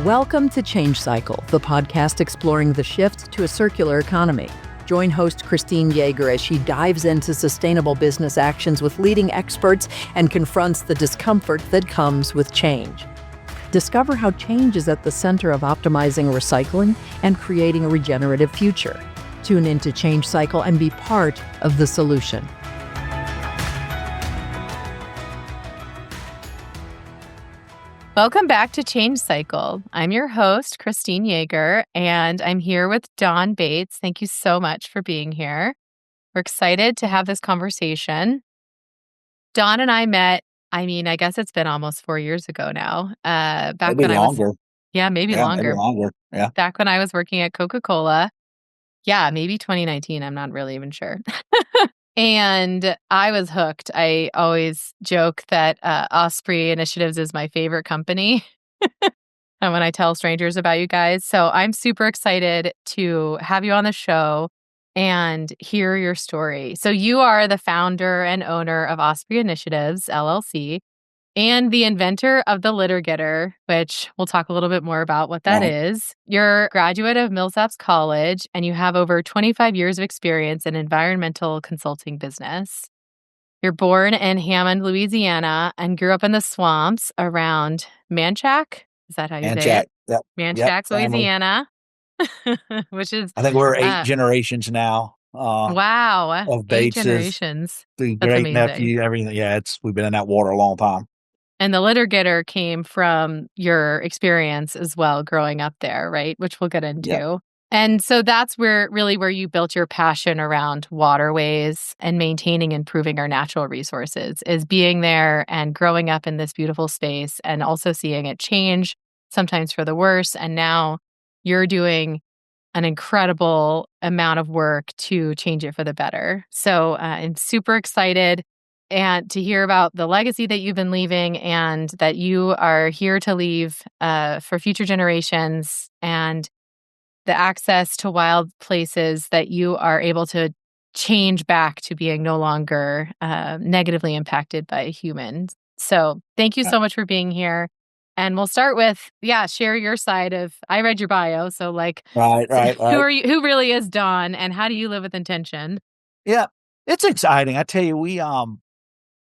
Welcome to Change Cycle, the podcast exploring the shift to a circular economy. Join host Christine Yeager as she dives into sustainable business actions with leading experts and confronts the discomfort that comes with change. Discover how change is at the center of optimizing recycling and creating a regenerative future. Tune into Change Cycle and be part of the solution. Welcome back to Change Cycle. I'm your host, Christine Yeager, and I'm here with Dawn Bates. Thank you so much for being here. We're excited to have this conversation. Dawn and I met, I guess it's been almost 4 years ago now. Maybe longer. Maybe longer. Yeah. Back when I was working at Coca-Cola. Yeah, maybe 2019. I'm not really even sure. And I was hooked. I always joke that Osprey Initiatives is my favorite company. And when I tell strangers about you guys. So I'm super excited to have you on the show and hear your story. So you are the founder and owner of Osprey Initiatives, LLC, and the inventor of the Litter Gitter, which we'll talk a little bit more about what that is. You're a graduate of Millsaps College, and you have over 25 years of experience in environmental consulting business. You're born in Hammond, Louisiana, and grew up in the swamps around Manchac. Is that how you say it? Yep. Manchac, Louisiana, which is... I think we're 8 generations now. Wow. Of 8 Bates, generations. the That's great amazing. nephew, everything. Yeah, we've been in that water a long time. And the Litter Gitter came from your experience as well, growing up there, right? Which we'll get into. Yep. And so that's where you built your passion around waterways and maintaining and improving our natural resources, is being there and growing up in this beautiful space and also seeing it change, sometimes for the worse. And now you're doing an incredible amount of work to change it for the better. So I'm super excited and to hear about the legacy that you've been leaving and that you are here to leave for future generations, and the access to wild places that you are able to change back to being no longer negatively impacted by humans. So thank you so much for being here. And we'll start with, share your side of, I read your bio. So right. Who are you? Who really is Dawn, and how do you live with intention? Yeah, it's exciting. I tell you,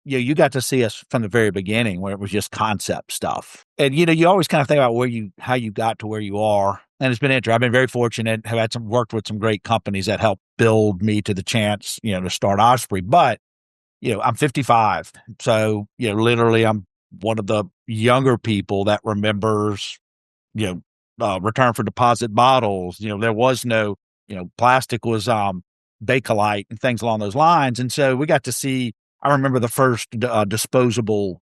you got to see us from the very beginning where it was just concept stuff. And, you always kind of think about how you got to where you are. And it's been interesting. I've been very fortunate, have worked with some great companies that helped build me to the chance, to start Osprey. But, I'm 55. So, literally I'm one of the younger people that remembers, return for deposit bottles. There was no, plastic was Bakelite and things along those lines. And so we got to see, I remember the first disposable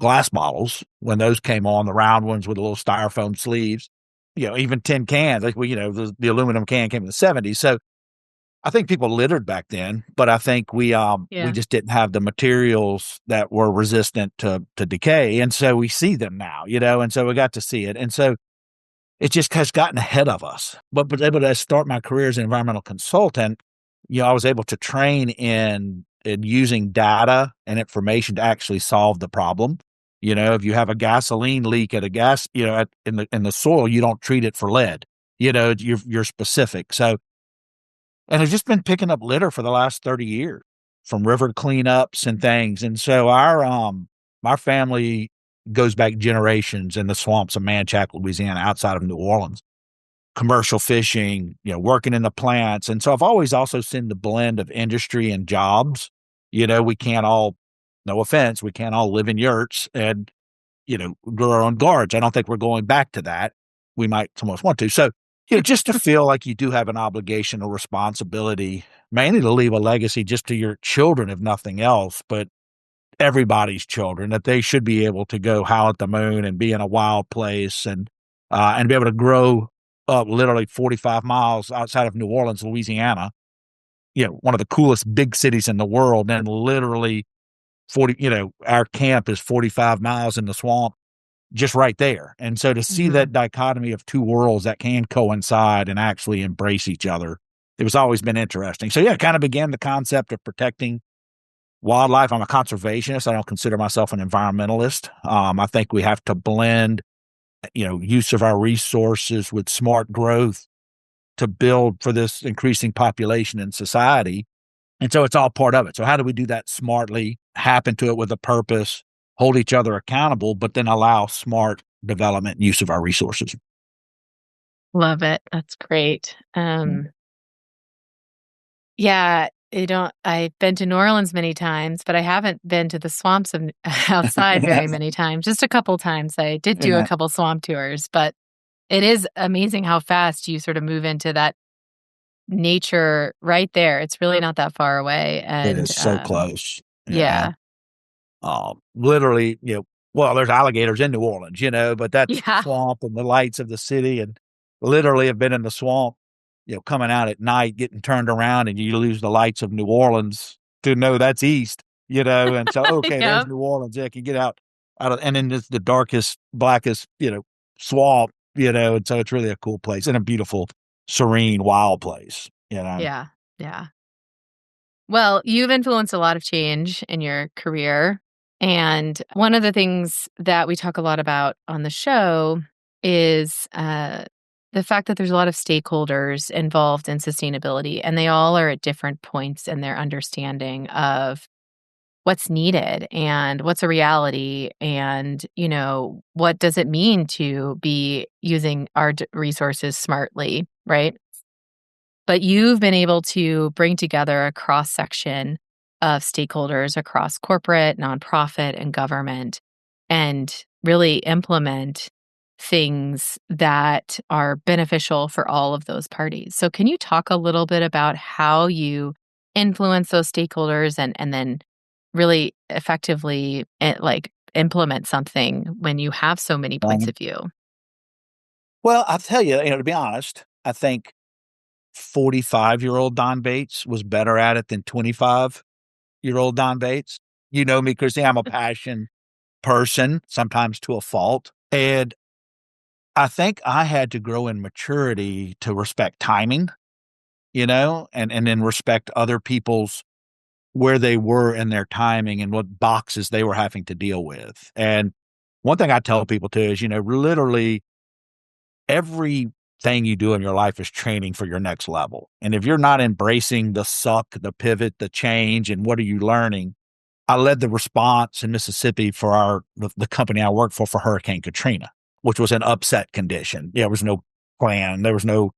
glass bottles when those came on, the round ones with the little styrofoam sleeves, even tin cans, like the aluminum can came in the 70s. So I think people littered back then, but I think we just didn't have the materials that were resistant to decay. And so we see them now, and so we got to see it. And so it just has gotten ahead of us. But able to start my career as an environmental consultant, I was able to train in using data and information to actually solve the problem. If you have a gasoline leak at a gas, in the soil, you don't treat it for lead. You're specific. So, and I've just been picking up litter for the last 30 years from river cleanups and things. And so our family goes back generations in the swamps of Manchac, Louisiana, outside of New Orleans. Commercial fishing, working in the plants. And so I've always also seen the blend of industry and jobs. We can't all, no offense, we can't all live in yurts and, grow our own gardens. I don't think we're going back to that. We might almost want to. So, just to feel like you do have an obligation or responsibility, mainly to leave a legacy just to your children, if nothing else, but everybody's children, that they should be able to go howl at the moon and be in a wild place and be able to grow up literally 45 miles outside of New Orleans, Louisiana, one of the coolest big cities in the world. And literally our camp is 45 miles in the swamp, just right there. And so to see that dichotomy of two worlds that can coincide and actually embrace each other, it was always been interesting. So it kind of began the concept of protecting wildlife. I'm a conservationist. I don't consider myself an environmentalist. I think we have to blend use of our resources with smart growth to build for this increasing population in society. And so it's all part of it. So how do we do that smartly, happen to it with a purpose, hold each other accountable, but then allow smart development and use of our resources? Love it. That's great. Yeah, I've been to New Orleans many times, but I haven't been to the swamps of outside very many times. Just a couple times. I did do a Yeah, couple swamp tours, but it is amazing how fast you sort of move into that nature right there. It's really not that far away. it And is so close. yeah. Literally, well, there's alligators in New Orleans, but that's Yeah. swamp and the lights of the city, and literally have been in the swamp, coming out at night, getting turned around, and you lose the lights of New Orleans to know that's east, and so, okay, there's Yep. New Orleans. Yeah, I can get out of, and then it's the darkest, blackest, swamp, and so it's really a cool place and a beautiful, serene, wild place. Yeah. Yeah. Well, you've influenced a lot of change in your career. And one of the things that we talk a lot about on the show is the fact that there's a lot of stakeholders involved in sustainability, and they all are at different points in their understanding of what's needed and what's a reality and what does it mean to be using our resources smartly, right? But you've been able to bring together a cross section of stakeholders across corporate, nonprofit, and government and really implement things that are beneficial for all of those parties. So can you talk a little bit about how you influence those stakeholders and then really effectively implement something when you have so many points Um, of view? well, I'll tell you, to be honest, I think 45-year-old Don Bates was better at it than 25-year-old Don Bates. You know me, Christy, I'm a passion person, sometimes to a fault. And I think I had to grow in maturity to respect timing, and then respect other people's where they were in their timing and what boxes they were having to deal with. And one thing I tell people too is, literally everything you do in your life is training for your next level. And if you're not embracing the suck, the pivot, the change, and what are you learning? I led the response in Mississippi for the company I worked for Hurricane Katrina, which was an upset condition. There was no plan. There was no,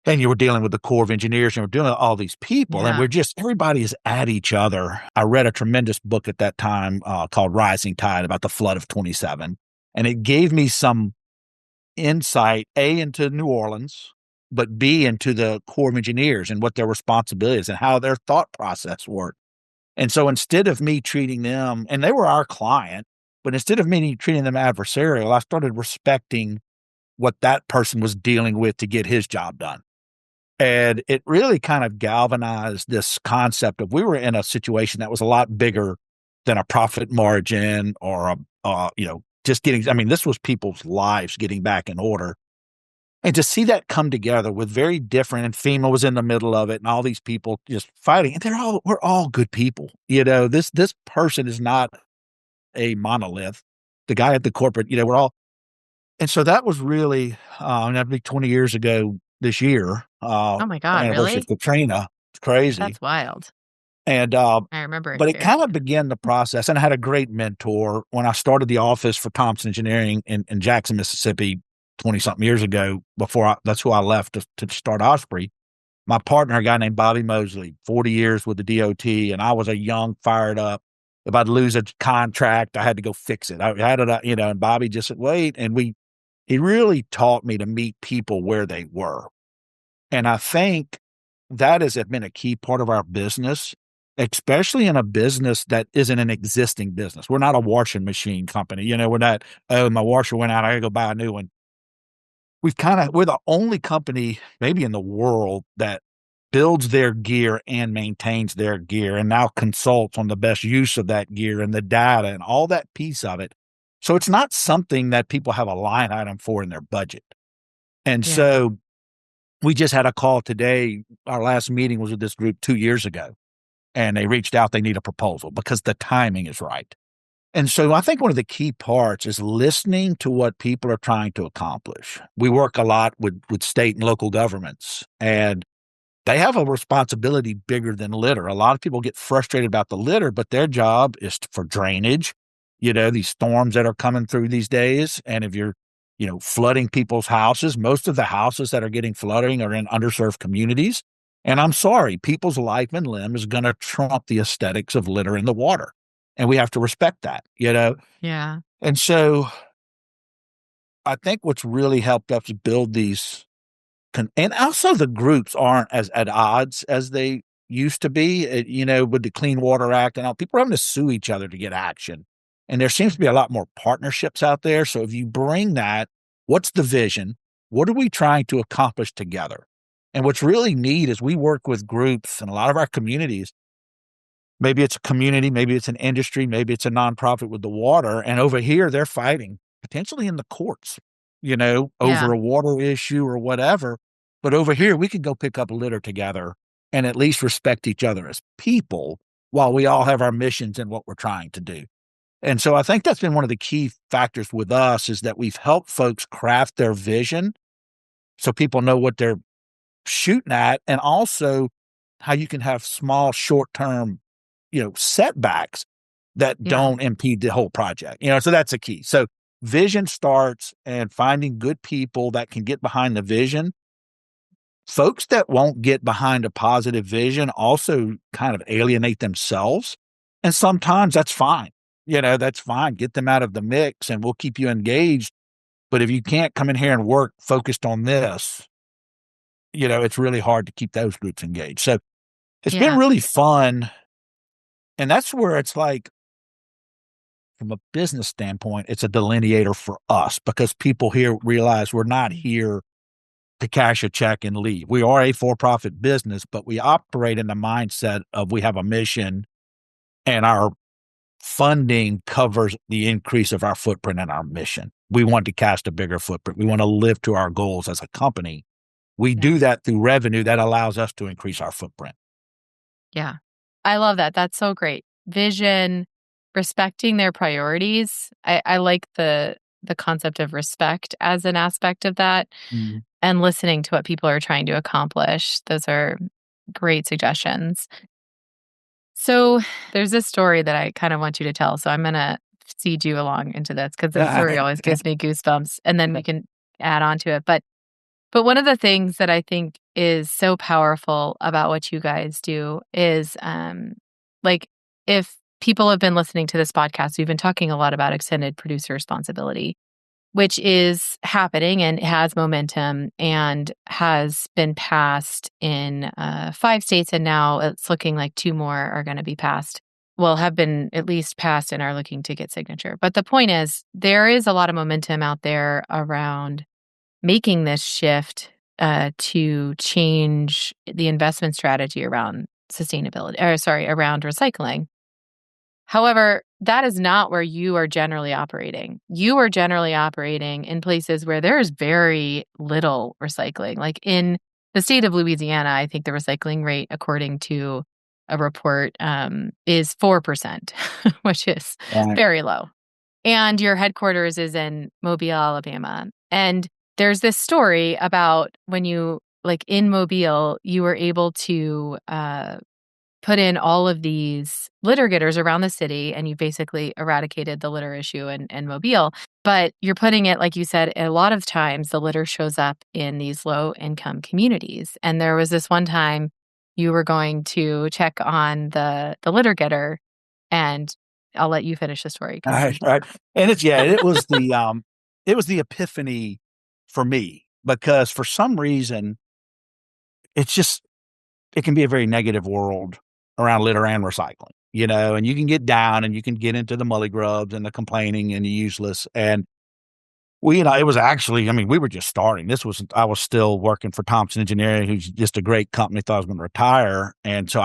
and you were dealing with the Corps of Engineers and you were dealing with all these people, and Yeah. everybody is at each other. I read a tremendous book at that time called Rising Tide about the flood of 27. And it gave me some insight, A, into New Orleans, but B, into the Corps of Engineers and what their responsibility is and how their thought process worked. And so instead of me treating them, and they were our client, but instead of me treating them adversarial, I started respecting what that person was dealing with to get his job done. And it really kind of galvanized this concept of we were in a situation that was a lot bigger than a profit margin or just getting, I mean, this was people's lives getting back in order. And to see that come together with very different, and FEMA was in the middle of it, and all these people just fighting, and we're all good people. This person is not a monolith. The guy at the corporate, we're all, and so that was really, that'd be 20 years ago this year, Oh my God, anniversary of really? Katrina. It's crazy. That's wild. And, I remember it but it here. kind of began the process, and I had a great mentor when I started the office for Thompson Engineering in Jackson, Mississippi, 20 something years ago. That's who I left to start Osprey. My partner, a guy named Bobby Mosley, 40 years with the DOT, and I was a young, fired up. If I'd lose a contract, I had to go fix it. I had it, and Bobby just said, wait. And he really taught me to meet people where they were. And I think that has been a key part of our business, especially in a business that isn't an existing business. We're not a washing machine company. We're not, oh, my washer went out, I gotta go buy a new one. We're the only company maybe in the world that builds their gear and maintains their gear and now consults on the best use of that gear and the data and all that piece of it. So it's not something that people have a line item for in their budget. And Yeah. so we just had a call today. Our last meeting was with this group 2 years ago, and they reached out. They need a proposal because the timing is right. And so I think one of the key parts is listening to what people are trying to accomplish. We work a lot with state and local governments, and they have a responsibility bigger than litter. A lot of people get frustrated about the litter, but their job is for drainage, these storms that are coming through these days. And if you're, flooding people's houses, most of the houses that are getting flooding are in underserved communities. And I'm sorry, people's life and limb is going to trump the aesthetics of litter in the water. And we have to respect that. Yeah. And so I think what's really helped us build these, and also the groups aren't as at odds as they used to be, with the Clean Water Act and all. People are having to sue each other to get action. And there seems to be a lot more partnerships out there. So if you bring that, what's the vision? What are we trying to accomplish together? And what's really neat is we work with groups in a lot of our communities. Maybe it's a community, maybe it's an industry, maybe it's a nonprofit with the water. And over here, they're fighting potentially in the courts, over a water issue or whatever. But over here, we could go pick up litter together and at least respect each other as people while we all have our missions and what we're trying to do. And so I think that's been one of the key factors with us is that we've helped folks craft their vision so people know what they're shooting at, and also how you can have small, short-term, setbacks that don't impede the whole project. So that's a key. So vision starts, and finding good people that can get behind the vision. Folks that won't get behind a positive vision also kind of alienate themselves. And sometimes that's fine. That's fine. Get them out of the mix and we'll keep you engaged. But if you can't come in here and work focused on this, it's really hard to keep those groups engaged. So it's been really fun. And that's where it's like, from a business standpoint, it's a delineator for us because people here realize we're not here to cash a check and leave. We are a for-profit business, but we operate in the mindset of we have a mission, and our funding covers the increase of our footprint and our mission. We want to cast a bigger footprint. We want to live to our goals as a company. We do that through revenue that allows us to increase our footprint. Yeah. I love that. That's so great. Vision, respecting their priorities. I like the concept of respect as an aspect of that, and listening to what people are trying to accomplish. Those are great suggestions. So there's this story that I kind of want you to tell. So I'm going to seed you along into this because this story always gives me goosebumps, and then we can add on to it. But one of the things that I think is so powerful about what you guys do is, if people have been listening to this podcast, we've been talking a lot about extended producer responsibility, which is happening and has momentum and has been passed in 5 states. And now it's looking like 2 more are going to be passed. Well, have been at least passed and are looking to get signature. But the point is, there is a lot of momentum out there around making this shift to change the investment strategy around around recycling. However, that is not where you are generally operating. You are generally operating in places where there is very little recycling. Like in the state of Louisiana, I think the recycling rate, according to a report, is 4%, which is very low. And your headquarters is in Mobile, Alabama. And there's this story about when you, in Mobile, you were able to put in all of these litter getters around the city, and you basically eradicated the litter issue in Mobile. But you're putting it, like you said, a lot of times the litter shows up in these low-income communities. And there was this one time you were going to check on the litter getter, and I'll let you finish the story. All right. And it was the epiphany for me, because for some reason, it can be a very negative world around litter and recycling, and you can get down and you can get into the mully grubs and the complaining and the useless. And it was actually, we were just starting. I was still working for Thompson Engineering, who's just a great company. Thought I was going to retire. And so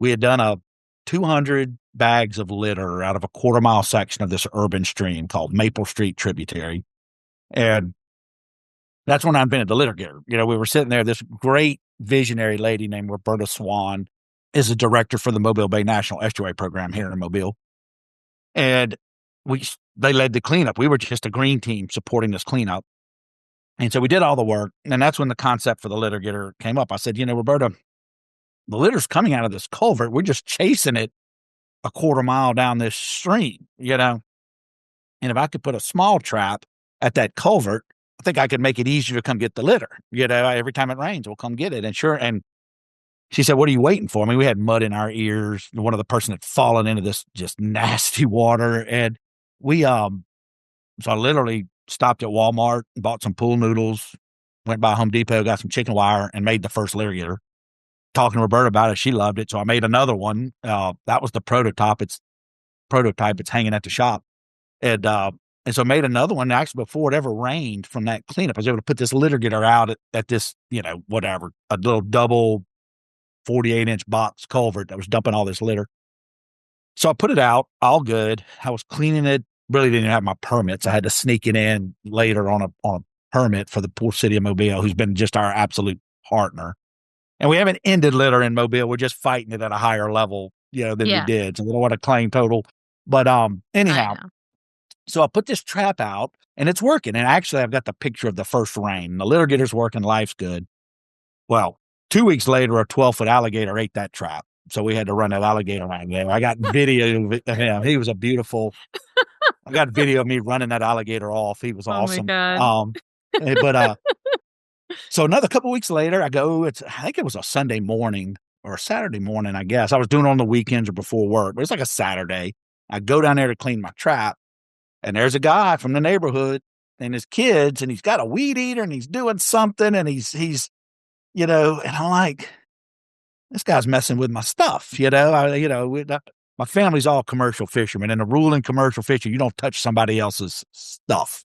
we had done a 200 bags of litter out of a 1/4-mile section of this urban stream called Maple Street Tributary. And that's when I invented the litter getter. We were sitting there, this great visionary lady named Roberta Swan is a director for the Mobile Bay National Estuary Program here in Mobile. And they led the cleanup. We were just a green team supporting this cleanup. And so we did all the work. And that's when the concept for the litter getter came up. I said, Roberta, the litter's coming out of this culvert. We're just chasing it a quarter mile down this stream, And if I could put a small trap at that culvert, I think I could make it easier to come get the litter. Every time it rains, we'll come get it. And sure. And she said, what are you waiting for? I mean, we had mud in our ears. One of the person had fallen into this just nasty water. And so I literally stopped at Walmart, bought some pool noodles, went by Home Depot, got some chicken wire, and made the first litter getter. Talking to Roberta about it, she loved it. So I made another one. That was the prototype. It's hanging at the shop. And so I made another one. Actually, before it ever rained from that cleanup, I was able to put this litter getter out at this, whatever, a little double 48-inch box culvert that was dumping all this litter. So I put it out, all good. I was cleaning it. Really didn't have my permits. I had to sneak it in later on a permit for the poor city of Mobile, who's been just our absolute partner. And we haven't ended litter in Mobile. We're just fighting it at a higher level, than we did. So we don't want to claim total. But anyhow, so I put this trap out and it's working. And actually, I've got the picture of the first rain. The litter getter's working. Life's good. Well, 2 weeks later, a 12-foot alligator ate that trap. So we had to run that alligator around there. I got video of him. He was I got video of me running that alligator off. He was awesome. Oh my God. So another couple weeks later, I think it was a Sunday morning or a Saturday morning, I guess. I was doing it on the weekends or before work, but it's like a Saturday. I go down there to clean my trap, and there's a guy from the neighborhood and his kids, and he's got a weed eater, and he's doing something, and he's and I'm like, this guy's messing with my stuff, my family's all commercial fishermen, and the rule in commercial fishing, you don't touch somebody else's stuff,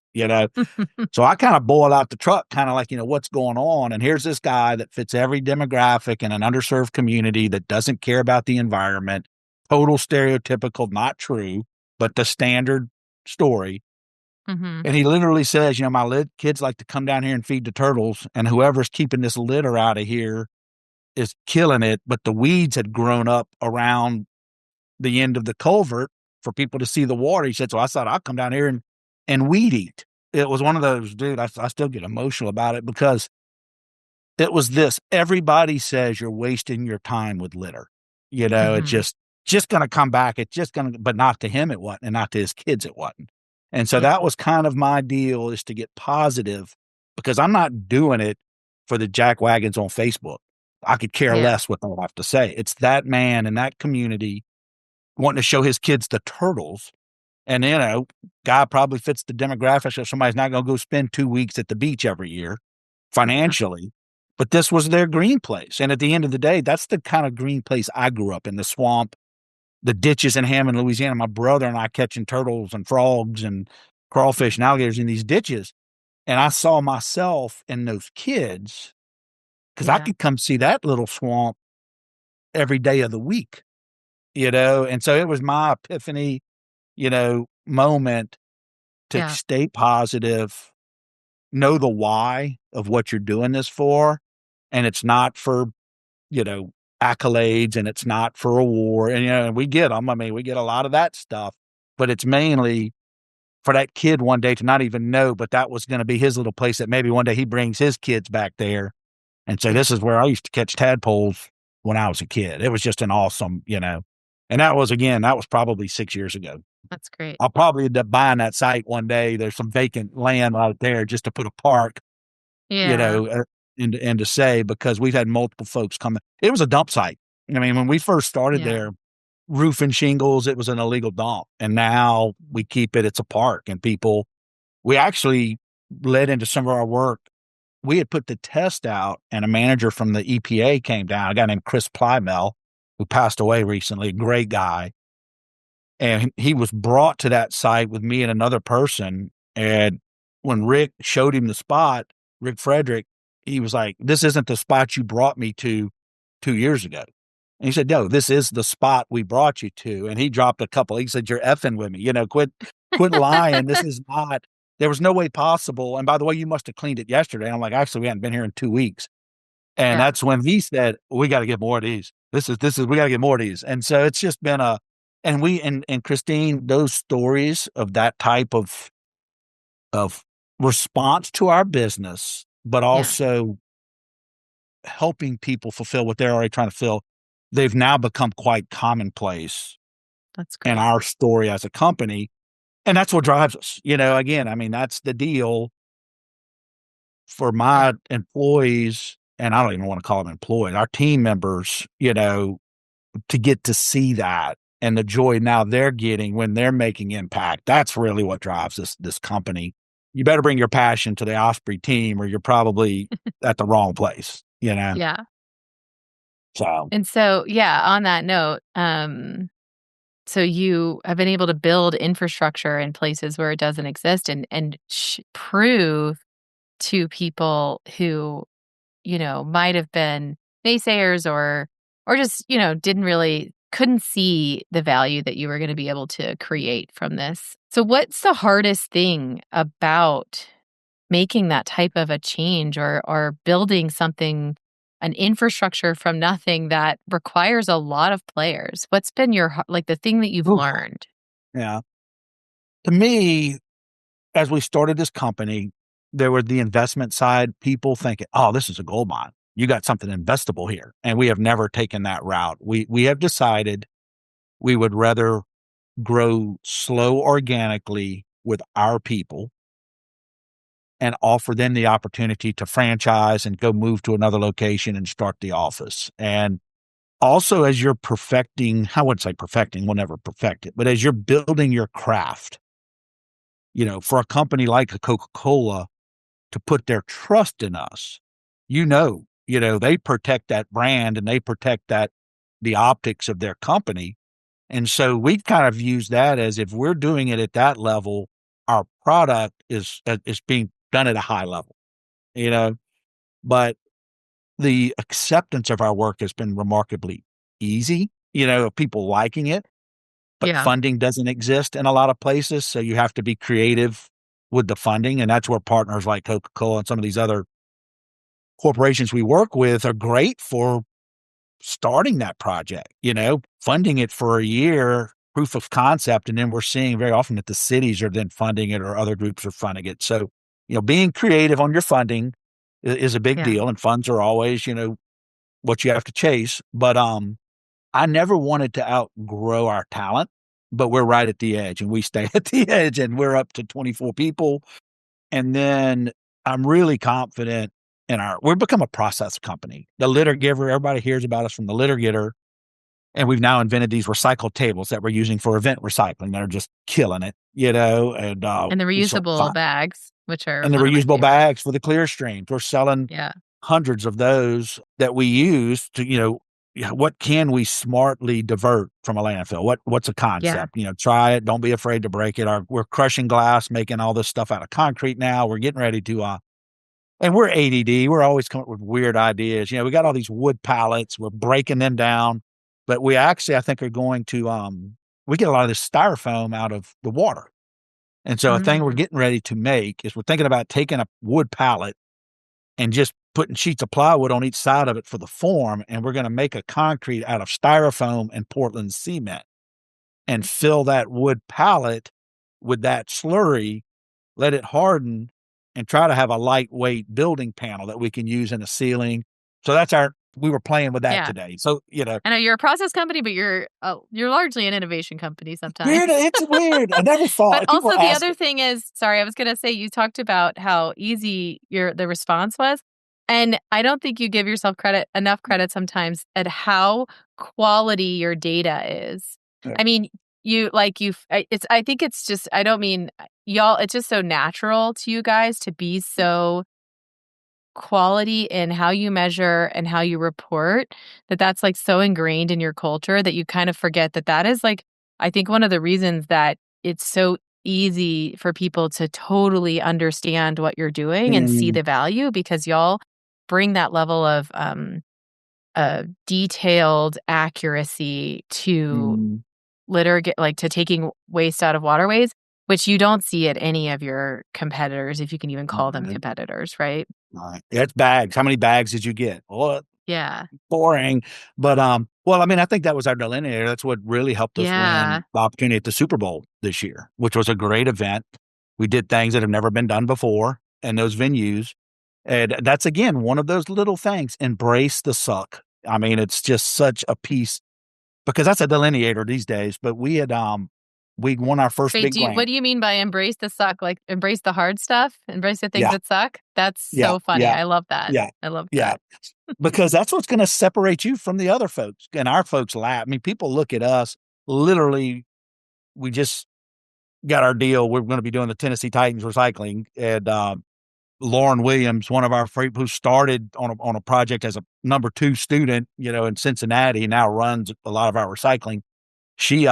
So I kind of boil out the truck, kind of like, what's going on? And here's this guy that fits every demographic in an underserved community that doesn't care about the environment, total stereotypical, not true, but the standard story. Mm-hmm. And he literally says, my kids like to come down here and feed the turtles, and whoever's keeping this litter out of here is killing it. But the weeds had grown up around the end of the culvert for people to see the water. He said, so I thought I'll come down here and weed eat. It was one of those, dude, I still get emotional about it because it was this. Everybody says you're wasting your time with litter. Mm-hmm. It's just going to come back. It's just going to, but not to him it wasn't, and not to his kids it wasn't. And so that was kind of my deal, is to get positive, because I'm not doing it for the jackwagons on Facebook. I could care less what they have to say. It's that man in that community wanting to show his kids the turtles. And, guy probably fits the demographic of somebody's not going to go spend 2 weeks at the beach every year financially. But this was their green place. And at the end of the day, that's the kind of green place I grew up in, the swamp, the ditches in Hammond, Louisiana. My brother and I catching turtles and frogs and crawfish and alligators in these ditches. And I saw myself in those kids, because I could come see that little swamp every day of the week, And so it was my epiphany, moment to stay positive, know the why of what you're doing this for. And it's not for, accolades, and it's not for a war. And, we get them. I mean, we get a lot of that stuff, but it's mainly for that kid one day to not even know, but that was going to be his little place that maybe one day he brings his kids back there and say, this is where I used to catch tadpoles when I was a kid. It was just an awesome, and that was probably 6 years ago. That's great. I'll probably end up buying that site one day. There's some vacant land out there just to put a park, and to say, because we've had multiple folks come. It was a dump site. I mean, when we first started there, roof and shingles, it was an illegal dump. And now we keep it. It's a park, and we actually led into some of our work. We had put the test out, and a manager from the EPA came down, a guy named Chris Plymell, who passed away recently, a great guy. And he was brought to that site with me and another person. And when Rick showed him the spot, Rick Frederick, he was like, this isn't the spot you brought me to 2 years ago. And he said, no, this is the spot we brought you to. And he dropped a couple. He said, you're effing with me. Quit lying. This is not, there was no way possible. And by the way, you must have cleaned it yesterday. I'm like, actually, we hadn't been here in 2 weeks. And that's when he said, we got to get more of these. We got to get more of these. And so it's just been And Christine, those stories of that type of response to our business, but Yeah, also helping people fulfill what they're already trying to fill, they've now become quite commonplace that's in great. our story as a company. And that's what drives us. Again, I mean, that's the deal for Yeah. my employees. And I don't even want to call them employees, our team members, to get to see that and the joy now they're getting when they're making impact. That's really what drives this company. You better bring your passion to the Osprey team or you're probably at the wrong place. Yeah. So, And so, yeah, on that note, so you have been able to build infrastructure in places where it doesn't exist and prove to people who, might have been naysayers or just, couldn't see the value that you were going to be able to create from this. So what's the hardest thing about making that type of a change or building something, an infrastructure from nothing that requires a lot of players? What's been like the thing that you've oof, learned? yeah. To me, as we started this company, there were the investment side people thinking, oh, this is a gold mine. You got something investable here. And we have never taken that route. We have decided we would rather grow slow organically with our people and offer them the opportunity to franchise and go move to another location and start the office. And also, as you're perfecting, I wouldn't say perfecting, we'll never perfect it, but as you're building your craft, for a company like a Coca-Cola to put their trust in us, they protect that brand and they protect the optics of their company. And so we kind of use that as if we're doing it at that level, our product is being done at a high level, you know. But the acceptance of our work has been remarkably easy, of people liking it, but Yeah. funding doesn't exist in a lot of places. So you have to be creative with the funding. And that's where partners like Coca-Cola and some of these other corporations we work with are great for starting that project, funding it for a year, proof of concept. And then we're seeing very often that the cities are then funding it or other groups are funding it. So, being creative on your funding is a big Yeah. deal. And funds are always, what you have to chase. But I never wanted to outgrow our talent, but we're right at the edge and we stay at the edge and we're up to 24 people. And then I'm really confident we've become a process company. The Litter Giver, everybody hears about us from the Litter Gitter. And we've now invented these recycled tables that we're using for event recycling that are just killing it, and And the we sold reusable bags, which are and the one of my reusable favorites. bags for the clear streams. We're selling Yeah. hundreds of those that we use to, what can we smartly divert from a landfill? What's a Yeah. concept? Try it. Don't be afraid to break it. We're crushing glass, making all this stuff out of concrete now. We're getting ready to and we're ADD. We're always coming up with weird ideas. We got all these wood pallets. We're breaking them down, but we actually, I think, are going to we get a lot of this styrofoam out of the water. And so a thing we're Mm. getting ready to make is we're thinking about taking a wood pallet and just putting sheets of plywood on each side of it for the form. And we're going to make a concrete out of styrofoam and Portland cement and fill that wood pallet with that slurry, let it harden, and try to have a lightweight building panel that we can use in the ceiling. So we were playing with that Yeah. today. So, I know you're a process company, but you're largely an innovation company sometimes. weird. It's weird. I never But thought people also the ask. other thing is, sorry, I was gonna say you talked about how easy the response was. And I don't think you give yourself enough credit sometimes at how quality your data is. I mean, I think it's just, I don't mean y'all, it's just so natural to you guys to be so quality in how you measure and how you report, that's like so ingrained in your culture that you kind of forget that is like, I think one of the reasons that it's so easy for people to totally understand what you're doing and see Mm, the value, because y'all bring that level of detailed accuracy to mm, like to taking waste out of waterways, which you don't see at any of your competitors, if you can even call them right, competitors, right? right. It's bags. How many bags did you get? Well, Yeah. boring. But Well, I mean, I think that was our delineator. That's what really helped us Yeah. win the opportunity at the Super Bowl this year, which was a great event. We did things that have never been done before in those venues. And that's, again, one of those little things. Embrace the suck. I mean, it's just such a piece because that's a delineator these days. But we won our first Wait, big what grant. do you mean by embrace the suck? Like embrace the hard stuff? Embrace the things Yeah, that suck? That's yeah, so funny. yeah, I love that. yeah, I love yeah. that. Because that's what's going to separate you from the other folks. And our folks laugh. I mean, people look at us literally. We just got our deal. We're going to be doing the Tennessee Titans recycling. And Lauren Williams, one of our who started on a project as a number 2 student, in Cincinnati, now runs a lot of our recycling. She,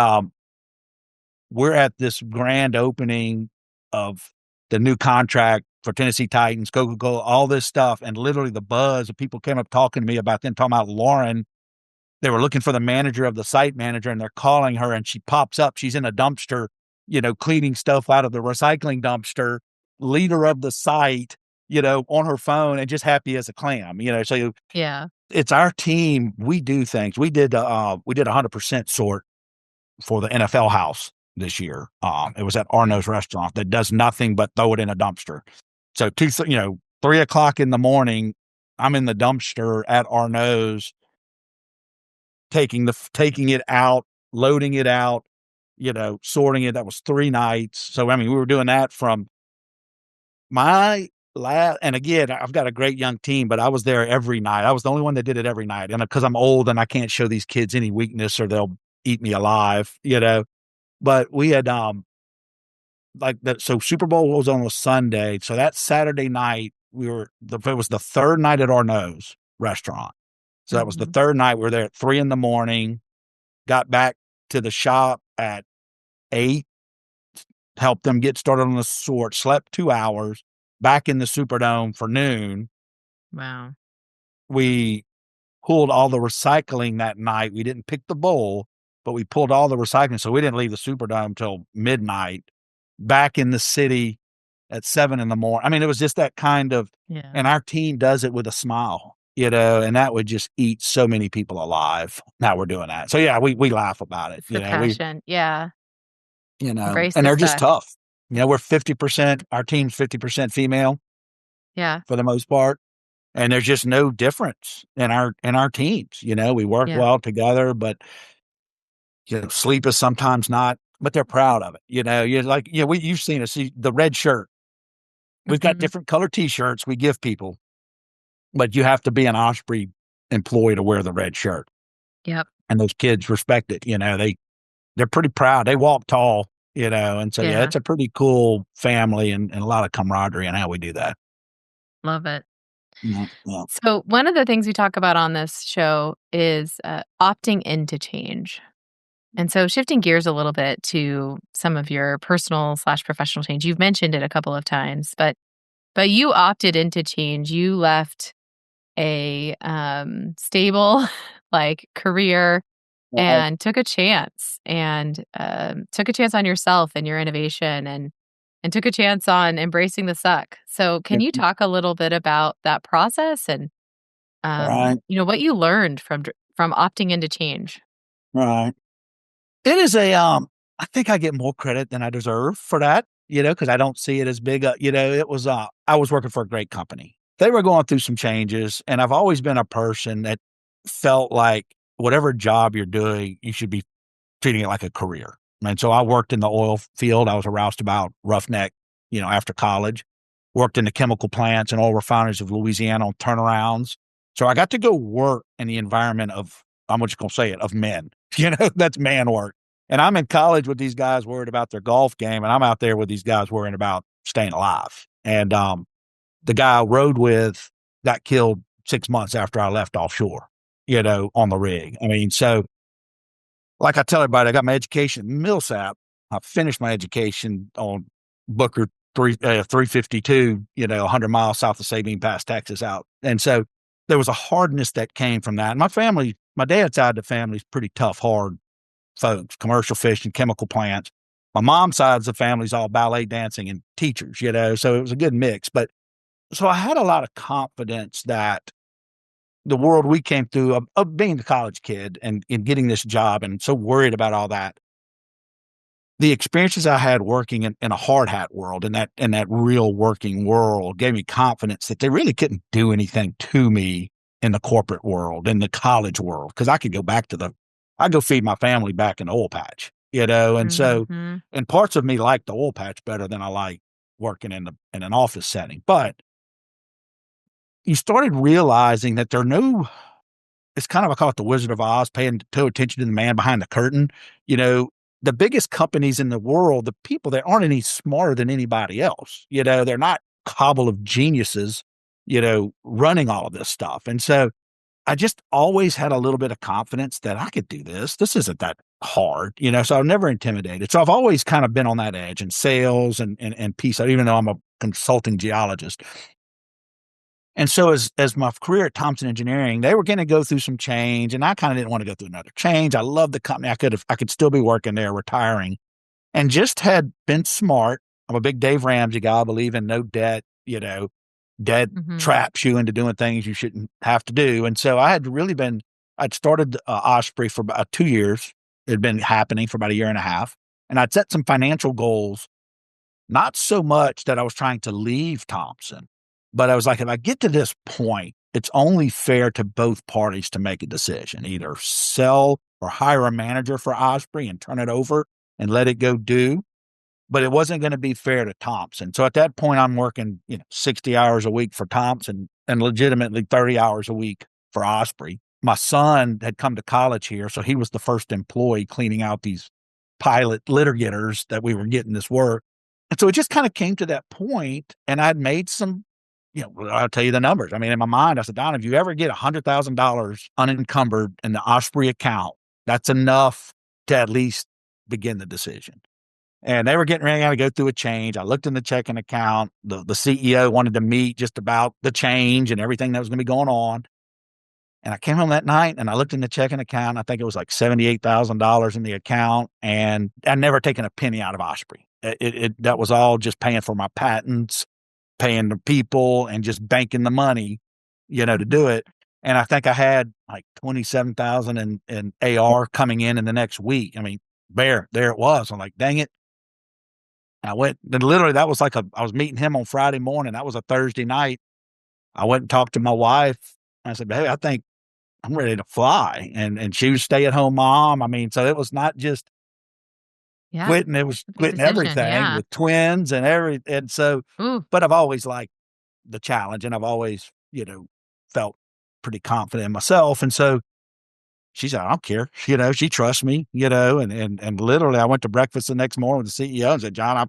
we're at this grand opening of the new contract for Tennessee Titans, Coca-Cola, all this stuff. And literally the buzz of people came up talking to me about them, talking about Lauren. They were looking for the manager of the site manager, and they're calling her, and she pops up. She's in a dumpster, cleaning stuff out of the recycling dumpster, leader of the site, on her phone and just happy as a clam, so Yeah. it's our team. We do things. We did 100% sort for the NFL house this year. It was at Arno's restaurant that does nothing but throw it in a dumpster. So 3:00 in the morning, I'm in the dumpster at Arno's, taking it out, loading it out, sorting it. That was 3 nights. So, I mean, we were doing that from my last, and again, I've got a great young team, but I was there every night. I was the only one that did it every night. And because I'm old and I can't show these kids any weakness or they'll eat me alive, but we had, like that. So Super Bowl was on a Sunday. So that Saturday night, it was the 3rd night at Arno's restaurant. So that was the Mhm. 3rd night. We were there at 3 a.m, got back to the shop at 8, helped them get started on the sort, slept 2 hours, back in the Superdome for noon. Wow. We pulled all the recycling that night. We didn't pick the bowl, but we pulled all the recycling. So we didn't leave the Superdome till midnight, back in the city at 7 in the morning. I mean, it was just that kind of, Yeah. and our team does it with a smile, and that would just eat so many people alive. Now we're doing that. So yeah, we laugh about it. It's the passion. Yeah. Embrace And the they're just suck. tough. We're 50%, our team's 50% female Yeah. for the most part. And there's just no difference in our teams. We work Yeah. well together, but sleep is sometimes not, but they're proud of it. You're like, you've seen us see the red shirt. We've got Mhm. different color t-shirts we give people, but you have to be an Osprey employee to wear the red shirt. Yep. And those kids respect it. They're pretty proud. They walk tall, and so, yeah, Yeah. it's a pretty cool family and a lot of camaraderie in how we do that. Love it. Yeah, yeah. So, one of the things we talk about on this show is opting into change. And so, shifting gears a little bit to some of your personal/professional change. You've mentioned it a couple of times, but you opted into change. You left a stable like career Right, and took a chance and took a chance on yourself and your innovation and took a chance on embracing the suck. So, can you talk a little bit about that process and right, what you learned from opting into change? right. It is I think I get more credit than I deserve for that, because I don't see it as big it was, I was working for a great company. They were going through some changes, and I've always been a person that felt like whatever job you're doing, you should be treating it like a career. And so I worked in the oil field. I was a roustabout roughneck, after college. Worked in the chemical plants and oil refineries of Louisiana on turnarounds. So I got to go work in the environment of, I'm just going to say it, of men. That's man work. And I'm in college with these guys worried about their golf game, and I'm out there with these guys worrying about staying alive. And the guy I rode with got killed 6 months after I left offshore, on the rig. I mean, so like I tell everybody, I got my education in Millsap. I finished my education on Booker 352, 100 miles south of Sabine Pass, Texas out. And so there was a hardness that came from that. And my family, my dad's side of the family is pretty tough, hard folks, commercial fishing, chemical plants. My mom's side of the family is all ballet dancing and teachers, so it was a good mix. But so I had a lot of confidence that the world we came through of being a college kid and getting this job and so worried about all that, the experiences I had working in a hard hat world, in that real working world, gave me confidence that they really couldn't do anything to me in the corporate world, in the college world, because I could go back to I go feed my family back in the oil patch, and so, Mm-hmm. and parts of me like the oil patch better than I like working in an office setting. But you started realizing that there are no, it's kind of, I call it the Wizard of Oz, paying no attention to the man behind the curtain. You know, the biggest companies in the world, the people that aren't any smarter than anybody else, they're not cobble of geniuses, running all of this stuff. And so I just always had a little bit of confidence that I could do this. This isn't that hard, so I'm never intimidated. So I've always kind of been on that edge in sales and peace, even though I'm a consulting geologist. And so as my career at Thompson Engineering, they were going to go through some change, and I kind of didn't want to go through another change. I love the company. I could still be working there, retiring, and just had been smart. I'm a big Dave Ramsey guy. I believe in no debt, debt traps you into doing things you shouldn't have to do. And so I'd started Osprey for about 2 years. It had been happening for about a year and a half. And I'd set some financial goals, not so much that I was trying to leave Thompson, but I was like, if I get to this point, it's only fair to both parties to make a decision, either sell or hire a manager for Osprey and turn it over and let it go do. But it wasn't going to be fair to Thompson. So at that point, I'm working, 60 hours a week for Thompson and legitimately 30 hours a week for Osprey. My son had come to college here, so he was the first employee cleaning out these pilot litter getters that we were getting this work. And so it just kind of came to that point, and I'd made some, I'll tell you the numbers. I mean, in my mind, I said, Don, if you ever get $100,000 unencumbered in the Osprey account, that's enough to at least begin the decision. And they were getting ready to go through a change. I looked in the checking account. The CEO wanted to meet just about the change and everything that was going to be going on. And I came home that night and I looked in the checking account. I think it was like $78,000 in the account. And I'd never taken a penny out of Osprey. That was all just paying for my patents, paying the people, and just banking the money, to do it. And I think I had like 27,000 in AR coming in the next week. I mean, there it was. I'm like, dang it. I went, and literally that was I was meeting him on Friday morning. That was a Thursday night. I went and talked to my wife. I said, hey, I think I'm ready to fly. And she was stay-at-home mom. I mean, so it was not just quitting, it was quitting everything with twins and everything. And so, but I've always liked the challenge, and I've always, felt pretty confident in myself. And so she said, I don't care. She trusts me, and literally I went to breakfast the next morning with the CEO and said, John,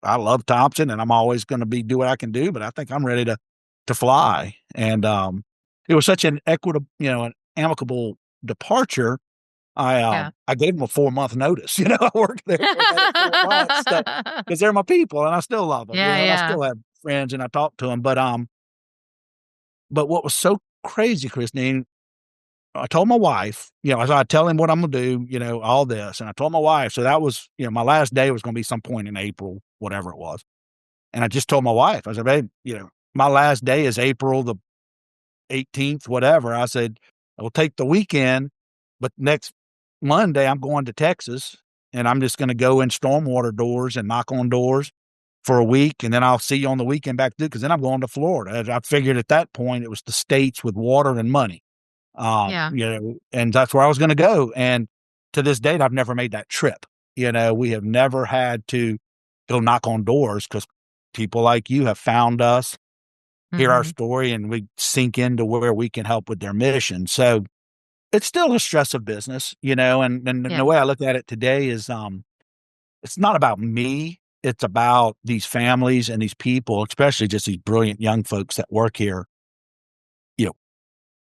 I love Thompson and I'm always going to do what I can do, but I think I'm ready to fly. And, it was such an equitable, an amicable departure. I gave them a 4-month notice. I worked there for another 4 months because they're my people and I still love them. And I still have friends and I talk to them. But what was so crazy, Christine, I told my wife, I tell him what I'm going to do, all this. And I told my wife, so that was, my last day was going to be some point in April, whatever it was. And I just told my wife, I said, babe, my last day is April the 18th, whatever. I said, I'll take the weekend, but next Monday I'm going to Texas and I'm just going to go in stormwater doors and knock on doors for a week. And then I'll see you on the weekend back to, because then I'm going to Florida. I figured at that point it was the states with water and money. And that's where I was going to go. And to this date, I've never made that trip. We have never had to go knock on doors because people like you have found us, hear our story, and we sink into where we can help with their mission. So it's still a stress of business, and the way I look at it today is, it's not about me. It's about these families and these people, especially just these brilliant young folks that work here.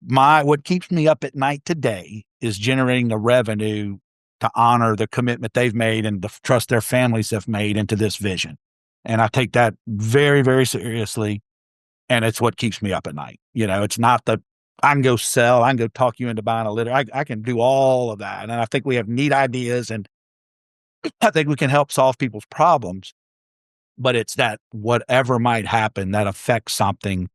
What keeps me up at night today is generating the revenue to honor the commitment they've made and the trust their families have made into this vision. And I take that very, very seriously. And it's what keeps me up at night. It's not that I can go sell, I can go talk you into buying a litter. I can do all of that. And I think we have neat ideas and I think we can help solve people's problems. But it's that whatever might happen that affects something,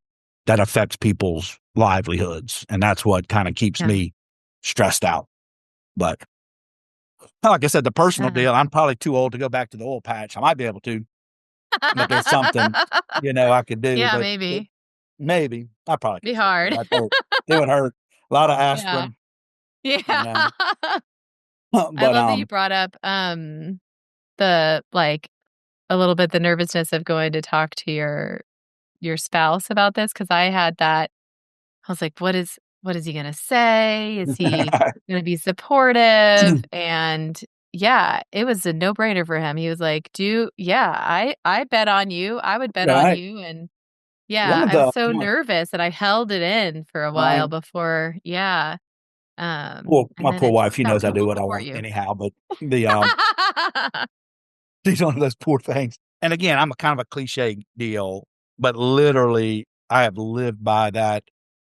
that affects people's livelihoods. And that's what kind of keeps me stressed out. But like I said, the personal deal, I'm probably too old to go back to the oil patch. I might be able to, but there's something, I could do. Yeah, But maybe. I probably be could hard. it would hurt. A lot of aspirin. Yeah. But I love that you brought up the a little bit the nervousness of going to talk to your spouse about this, because I had that. I was like, what is he gonna say? Is he gonna be supportive? And yeah, it was a no-brainer for him. He was like, I bet on you. I would bet on you. And one yeah, of I was the so nervous and I held it in for a while before. Yeah. well, And my then poor it wife, she turns out knows I people do what I support want you. anyhow, but she's one of those poor things. And again, I'm a kind of a cliche deal, but literally I have lived by that.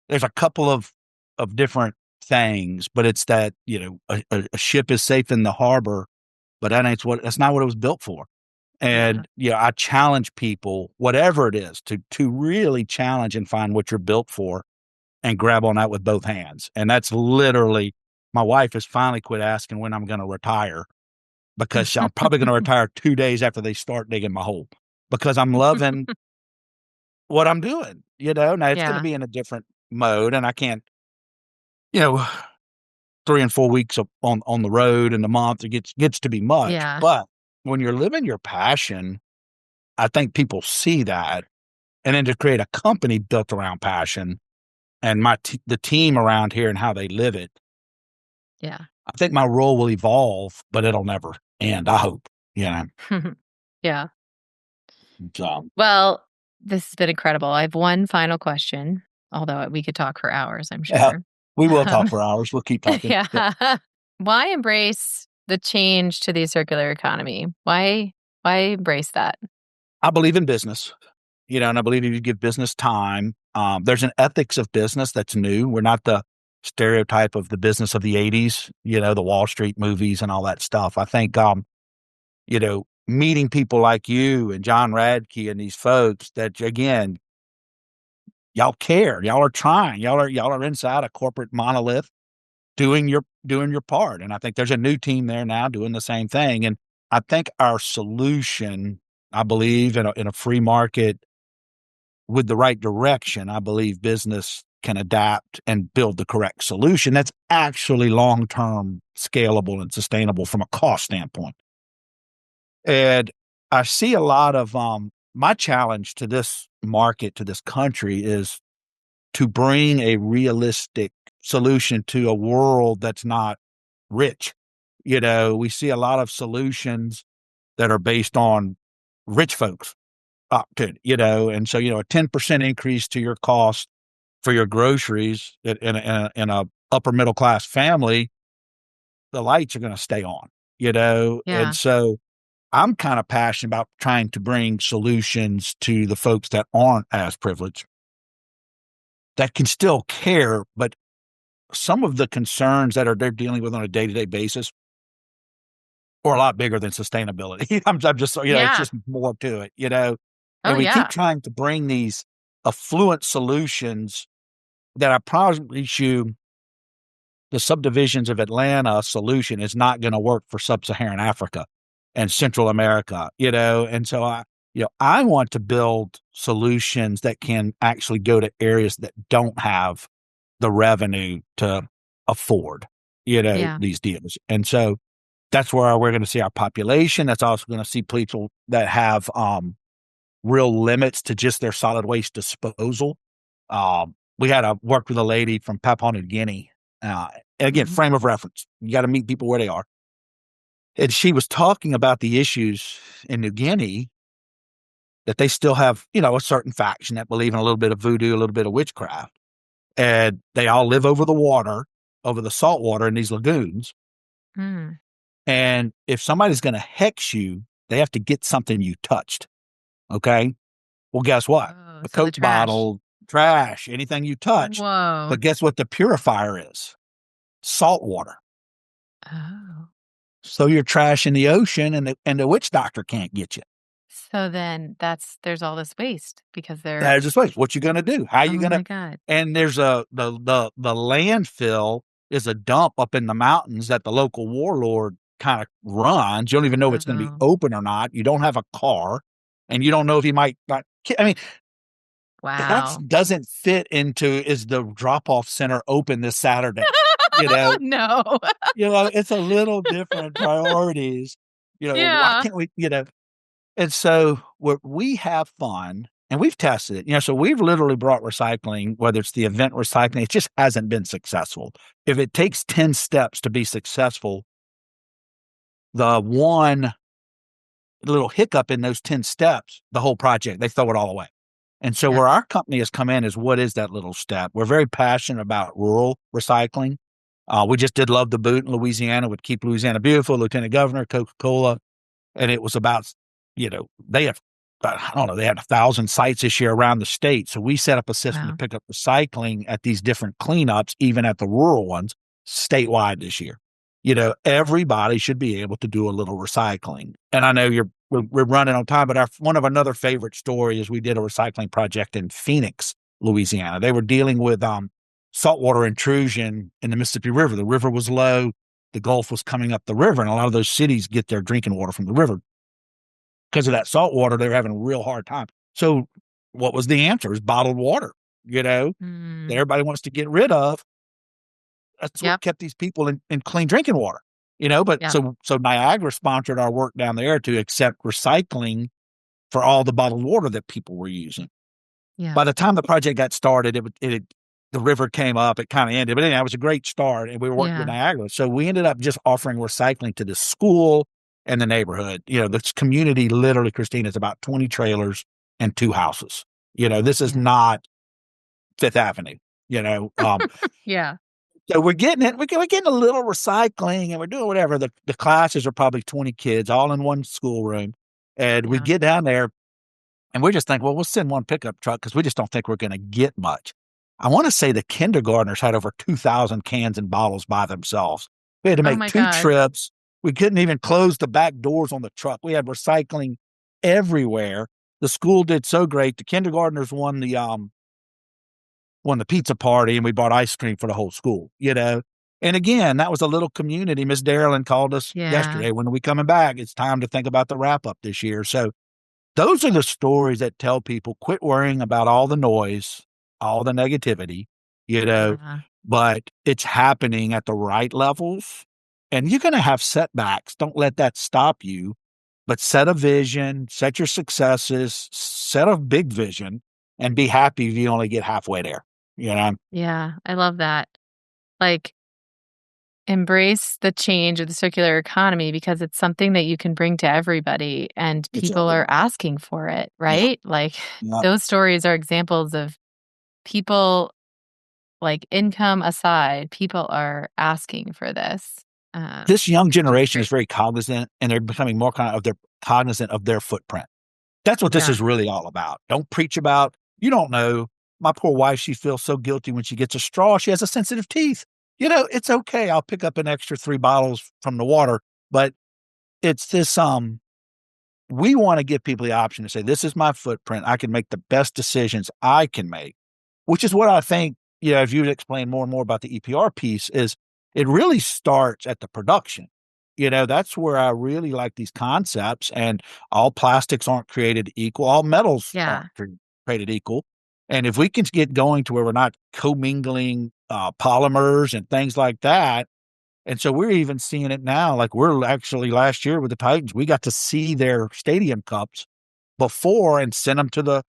There's a couple of different things, but it's that, a ship is safe in the harbor, but that's not what it was built for. And I challenge people, whatever it is, to really challenge and find what you're built for and grab on that with both hands. And that's literally, my wife has finally quit asking when I'm going to retire, because I'm probably going to retire 2 days after they start digging my hole, because I'm loving what I'm doing, now it's going to be in a different mode, and I can't, 3 and 4 weeks on the road in the month, it gets to be much. Yeah. But when you're living your passion, I think people see that, and then to create a company built around passion and the team around here and how they live it. Yeah. I think my role will evolve, but it'll never end. I hope, Yeah. So, Well, this has been incredible. I have one final question, although we could talk for hours, I'm yeah, sure. we will talk for hours. We'll keep talking. Yeah. Why embrace the change to the circular economy? Why embrace that? I believe in business, and I believe if you give business time, there's an ethics of business that's new. We're not the stereotype of the business of the 80s, the Wall Street movies and all that stuff. I think, meeting people like you and John Radke and these folks that, again, y'all care, y'all are trying, y'all are inside a corporate monolith doing your part. And I think there's a new team there now doing the same thing. And I think our solution, I believe in a free market with the right direction, I believe business can adapt and build the correct solution that's actually long-term scalable and sustainable from a cost standpoint. And I see a lot of my challenge to this market, to this country, is to bring a realistic solution to a world that's not rich. We see a lot of solutions that are based on rich folks opted, and so, a 10% increase to your cost for your groceries in a upper middle class family, the lights are going to stay on, and so I'm kind of passionate about trying to bring solutions to the folks that aren't as privileged, that can still care, but some of the concerns that they're dealing with on a day-to-day basis are a lot bigger than sustainability. I'm just, it's just more to it, and we keep trying to bring these affluent solutions that I promise you, the subdivisions of Atlanta solution is not going to work for sub-Saharan Africa and Central America, and so I want to build solutions that can actually go to areas that don't have the revenue to afford, these deals. And so that's where we're going to see our population. That's also going to see people that have real limits to just their solid waste disposal. We had worked with a lady from Papua New Guinea. And again, frame of reference. You got to meet people where they are. And she was talking about the issues in New Guinea, that they still have, a certain faction that believe in a little bit of voodoo, a little bit of witchcraft. And they all live over the water, over the salt water in these lagoons. Mm. And if somebody's going to hex you, they have to get something you touched. Okay. Well, guess what? A So Coke bottle, trash, anything you touch. Whoa. But guess what the purifier is? Salt water. Oh. So your trash in the ocean, and the witch doctor can't get you. So then there's all this waste because they're, There's this waste. What you gonna do? How you oh gonna? my God. And there's the landfill is a dump up in the mountains that the local warlord kind of runs. You don't even know if it's going to be Oh, open or not. You don't have a car, and you don't know if he might not. I mean, that wow. doesn't fit into is the drop off center open this Saturday? You know, No. it's a little different priorities. Why Yeah. can't we? And so we have fun and we've tested it. So we've literally brought recycling, whether it's the event recycling, it just hasn't been successful. If it takes 10 steps to be successful, the one little hiccup in those 10 steps, the whole project, they throw it all away. And so Yeah. where our company has come in is what is that little step? We're very passionate about rural recycling. We just did Love the Boot in Louisiana with Keep Louisiana Beautiful, Lieutenant Governor, Coca-Cola. And it was about, they have, I don't know, they had 1,000 sites this year around the state. So we set up a system to Wow. pick up recycling at these different cleanups, even at the rural ones, statewide this year. Everybody should be able to do a little recycling. And I know we're running on time, but one of another favorite story is we did a recycling project in Phoenix, Louisiana. They were dealing with saltwater intrusion in the Mississippi River. The river was low. The Gulf was coming up the river, and a lot of those cities get their drinking water from the river. Because of that salt water, they were having a real hard time. So what was the answer? Is bottled water, that Mm. everybody wants to get rid of. That's what Yep. kept these people in clean drinking water, but Yep. so Niagara sponsored our work down there to accept recycling for all the bottled water that people were using. Yeah. By the time the project got started, the river came up, it kind of ended, but anyhow, it was a great start, and we were working with Yeah. Niagara. So we ended up just offering recycling to the school and the neighborhood. This community, literally, Christine, is about 20 trailers and 2 houses. This is Yeah. not Fifth Avenue, Yeah. so we're getting it. We're getting a little recycling and we're doing whatever. The classes are probably 20 kids all in one schoolroom. And we Yeah. get down there and we just think, well, we'll send one pickup truck because we just don't think we're going to get much. I want to say the kindergartners had over 2,000 cans and bottles by themselves. We had to Oh make my 2 God. trips. We couldn't even close the back doors on the truck. We had recycling everywhere. The school did so great. The kindergartners won the pizza party, and we bought ice cream for the whole school. And again, that was a little community. Miss Darylyn called us Yeah. yesterday. When are we coming back? It's time to think about the wrap up this year. So those are the stories that tell people quit worrying about all the noise, all the negativity, Yeah. but it's happening at the right levels. And you're going to have setbacks. Don't let that stop you, but set a vision, set your successes, set a big vision, and be happy if you only get halfway there. Yeah. I love that. Like, embrace the change of the circular economy because it's something that you can bring to everybody and It's people are everybody. asking for it, Yeah. right? Like Yeah. those stories are examples of people, like income aside, people are asking for this. This young Which is generation is great. very cognizant, and they're becoming more cognizant of their footprint. That's what this Yeah. is really all about. Don't preach about, you don't know. My poor wife, she feels so guilty when she gets a straw. She has a sensitive teeth. It's okay. I'll pick up an extra 3 bottles from the water, but it's this, we want to give people the option to say, this is my footprint. I can make the best decisions I can make, which is what I think, if you would explain more and more about the EPR piece is it really starts at the production. That's where I really like these concepts, and all plastics aren't created equal. All metals Yeah. aren't created equal. And if we can get going to where we're not commingling polymers and things like that, and so we're even seeing it now. Like we're actually last year with the Titans, we got to see their stadium cups before and send them to the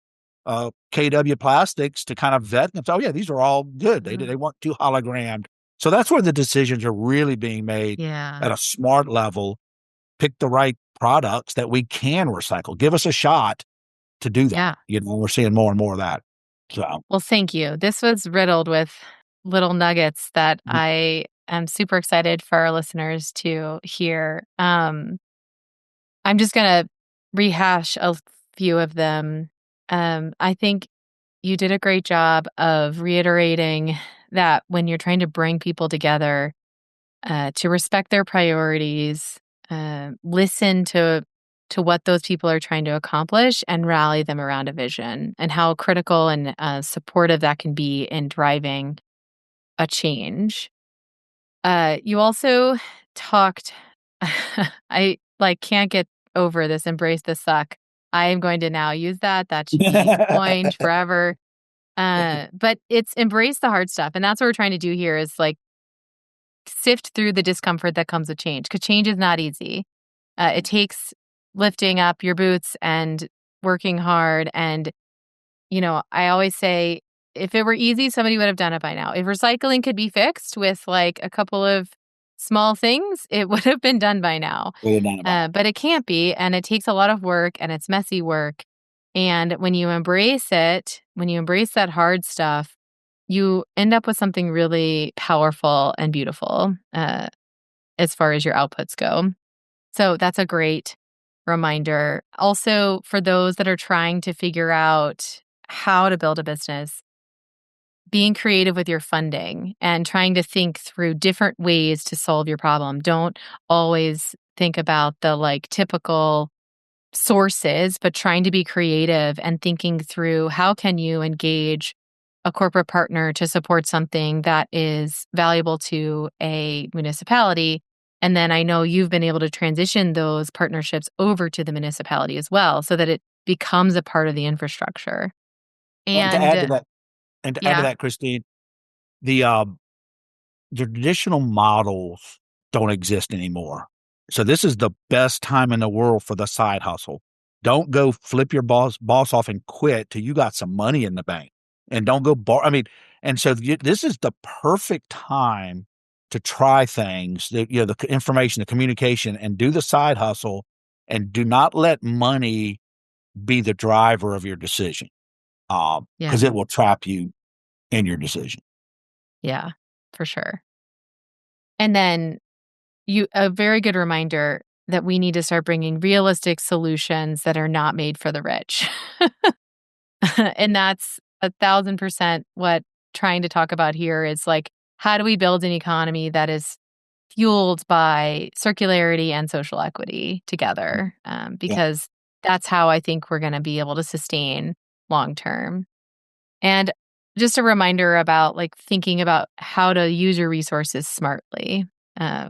KW Plastics to kind of vet them. So, yeah, these are all good. They Mhm. they weren't too hologrammed. So that's where the decisions are really being made Yeah. at a smart level. Pick the right products that we can recycle. Give us a shot to do that. Yeah. We're seeing more and more of that. So Well, thank you. This was riddled with little nuggets that I am super excited for our listeners to hear. I'm just going to rehash a few of them. I think you did a great job of reiterating that when you're trying to bring people together, to respect their priorities, listen to to what those people are trying to accomplish and rally them around a vision, and how critical and supportive that can be in driving a change. You also talked, I can't get over this, embrace the suck. I am going to now use that. That should be coined forever. But it's embrace the hard stuff. And that's what we're trying to do here is sift through the discomfort that comes with change, because change is not easy. It takes lifting up your boots and working hard. And, I always say, if it were easy, somebody would have done it by now. If recycling could be fixed with a couple of small things, it would have been done by now. But it can't be. And it takes a lot of work, and it's messy work. And when you embrace it, when you embrace that hard stuff, you end up with something really powerful and beautiful as far as your outputs go. So that's a great reminder. Also, for those that are trying to figure out how to build a business, being creative with your funding and trying to think through different ways to solve your problem. Don't always think about the typical sources, but trying to be creative and thinking through how can you engage a corporate partner to support something that is valuable to a municipality. And then I know you've been able to transition those partnerships over to the municipality as well, so that it becomes a part of the infrastructure. And to add to that, Christine, the traditional models don't exist anymore. So this is the best time in the world for the side hustle. Don't go flip your boss off and quit till you got some money in the bank, and don't go and so this is the perfect time to try things, the information, the communication, and do the side hustle, and do not let money be the driver of your decision. Because it will trap you in your decision. Yeah, for sure. And then a very good reminder that we need to start bringing realistic solutions that are not made for the rich. And that's 1,000% what trying to talk about here is how do we build an economy that is fueled by circularity and social equity together? Because that's how I think we're going to be able to sustain long term. And just a reminder about thinking about how to use your resources smartly,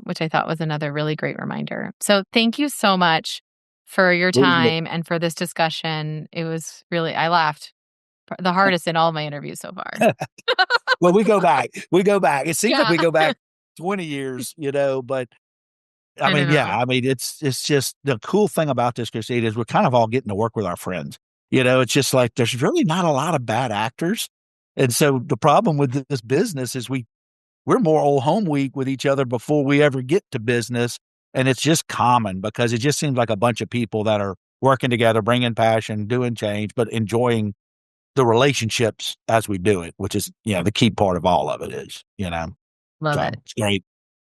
which I thought was another really great reminder. So thank you so much for your time and for this discussion. It was really, I laughed the hardest in all my interviews so far. Well, we go back. It seems like we go back 20 years, but it's just the cool thing about this, Christine, is we're kind of all getting to work with our friends. It's just there's really not a lot of bad actors. And so the problem with this business is we're more old home week with each other before we ever get to business. And it's just common because it just seems like a bunch of people that are working together, bringing passion, doing change, but enjoying the relationships as we do it, which is, the key part of all of it is, Love it. It's great.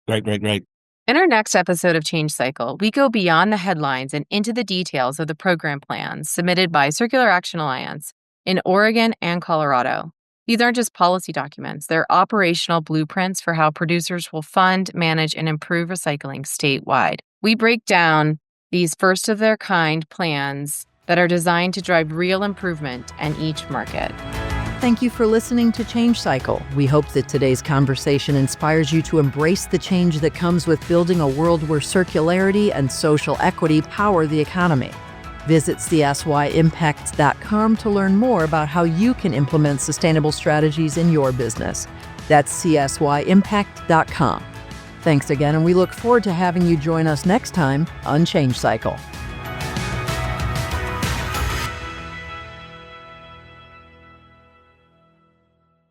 Great. In our next episode of Change Cycle, we go beyond the headlines and into the details of the program plans submitted by Circular Action Alliance in Oregon and Colorado. These aren't just policy documents, they're operational blueprints for how producers will fund, manage, and improve recycling statewide. We break down these first-of-their-kind plans that are designed to drive real improvement in each market. Thank you for listening to Change Cycle. We hope that today's conversation inspires you to embrace the change that comes with building a world where circularity and social equity power the economy. Visit csyImpact.com to learn more about how you can implement sustainable strategies in your business. That's csyImpact.com. Thanks again, and we look forward to having you join us next time on Change Cycle.